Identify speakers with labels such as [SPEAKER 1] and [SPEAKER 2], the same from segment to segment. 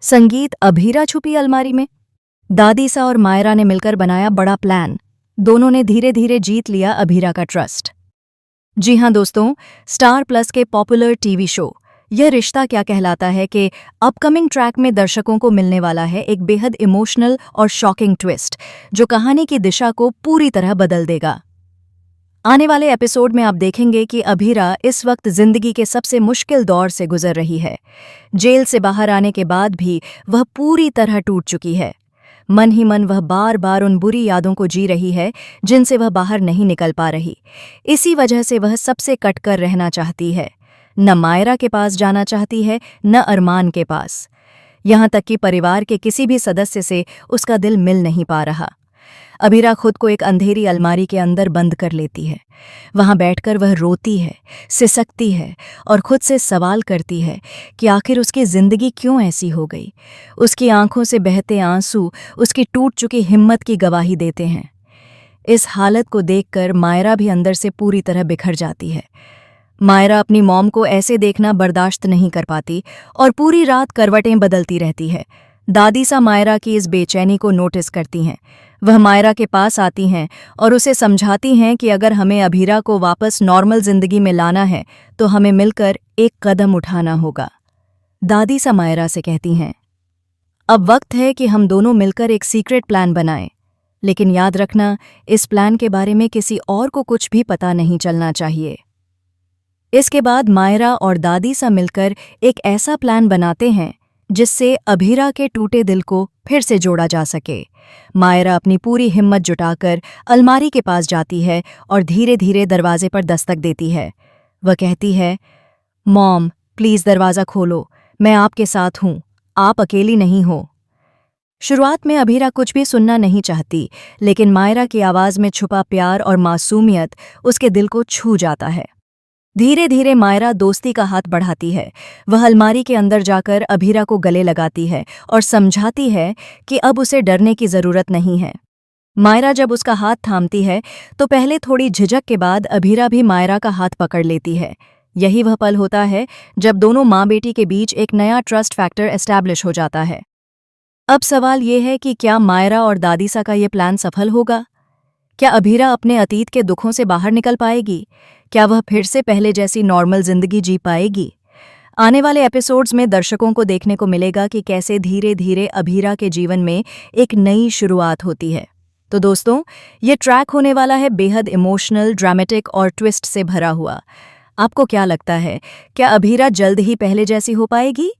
[SPEAKER 1] संगीत अभीरा छुपी अलमारी में। दादीसा और मायरा ने मिलकर बनाया बड़ा प्लान। दोनों ने धीरे धीरे जीत लिया अभीरा का ट्रस्ट। जी हाँ दोस्तों, स्टार प्लस के पॉपुलर टीवी शो यह रिश्ता क्या कहलाता है कि अपकमिंग ट्रैक में दर्शकों को मिलने वाला है एक बेहद इमोशनल और शॉकिंग ट्विस्ट जो कहानी की दिशा को पूरी तरह बदल देगा। आने वाले एपिसोड में आप देखेंगे कि अभीरा इस वक्त जिंदगी के सबसे मुश्किल दौर से गुजर रही है। जेल से बाहर आने के बाद भी वह पूरी तरह टूट चुकी है। मन ही मन वह बार बार उन बुरी यादों को जी रही है जिनसे वह बाहर नहीं निकल पा रही। इसी वजह से वह सबसे कटकर रहना चाहती है। न मायरा के पास जाना चाहती है, न अरमान के पास। यहाँ तक कि परिवार के किसी भी सदस्य से उसका दिल मिल नहीं पा रहा। अभीरा खुद को एक अंधेरी अलमारी के अंदर बंद कर लेती है। वहां बैठकर वह रोती है, सिसकती है और खुद से सवाल करती है कि आखिर उसकी जिंदगी क्यों ऐसी हो गई। उसकी आंखों से बहते आंसू उसकी टूट चुकी हिम्मत की गवाही देते हैं। इस हालत को देखकर मायरा भी अंदर से पूरी तरह बिखर जाती है। मायरा अपनी मॉम को ऐसे देखना बर्दाश्त नहीं कर पाती और पूरी रात करवटें बदलती रहती है। दादीसा मायरा की इस बेचैनी को नोटिस करती हैं। वह मायरा के पास आती हैं और उसे समझाती हैं कि अगर हमें अभीरा को वापस नॉर्मल जिंदगी में लाना है तो हमें मिलकर एक कदम उठाना होगा। दादीसा मायरा से कहती हैं, अब वक्त है कि हम दोनों मिलकर एक सीक्रेट प्लान बनाएं, लेकिन याद रखना इस प्लान के बारे में किसी और को कुछ भी पता नहीं चलना चाहिए। इसके बाद मायरा और दादीसा मिलकर एक ऐसा प्लान बनाते हैं जिससे अभीरा के टूटे दिल को फिर से जोड़ा जा सके। मायरा अपनी पूरी हिम्मत जुटाकर अलमारी के पास जाती है और धीरे धीरे दरवाजे पर दस्तक देती है। वह कहती है, मॉम प्लीज दरवाज़ा खोलो, मैं आपके साथ हूँ, आप अकेली नहीं हो। शुरुआत में अभीरा कुछ भी सुनना नहीं चाहती, लेकिन मायरा की आवाज़ में छुपा प्यार और मासूमियत उसके दिल को छू जाता है। धीरे धीरे मायरा दोस्ती का हाथ बढ़ाती है। वह अलमारी के अंदर जाकर अभीरा को गले लगाती है और समझाती है कि अब उसे डरने की ज़रूरत नहीं है। मायरा जब उसका हाथ थामती है तो पहले थोड़ी झिझक के बाद अभीरा भी मायरा का हाथ पकड़ लेती है। यही वह पल होता है जब दोनों माँ बेटी के बीच एक नया ट्रस्ट फैक्टर एस्टैब्लिश हो जाता है। अब सवाल ये है कि क्या मायरा और दादीसा का ये प्लान सफल होगा? क्या अभीरा अपने अतीत के दुखों से बाहर निकल पाएगी? क्या वह फिर से पहले जैसी नॉर्मल जिंदगी जी पाएगी? आने वाले एपिसोड्स में दर्शकों को देखने को मिलेगा कि कैसे धीरे धीरे अभीरा के जीवन में एक नई शुरुआत होती है। तो दोस्तों, ये ट्रैक होने वाला है बेहद इमोशनल, ड्रामेटिक और ट्विस्ट से भरा हुआ। आपको क्या लगता है, क्या अभीरा जल्द ही पहले जैसी हो पाएगी?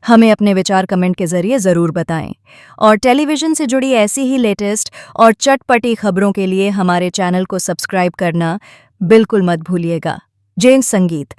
[SPEAKER 1] हमें अपने विचार कमेंट के जरिए ज़रूर बताएं। और टेलीविज़न से जुड़ी ऐसी ही लेटेस्ट और चटपटी खबरों के लिए हमारे चैनल को सब्सक्राइब करना बिल्कुल मत भूलिएगा। जेम्स संगीत।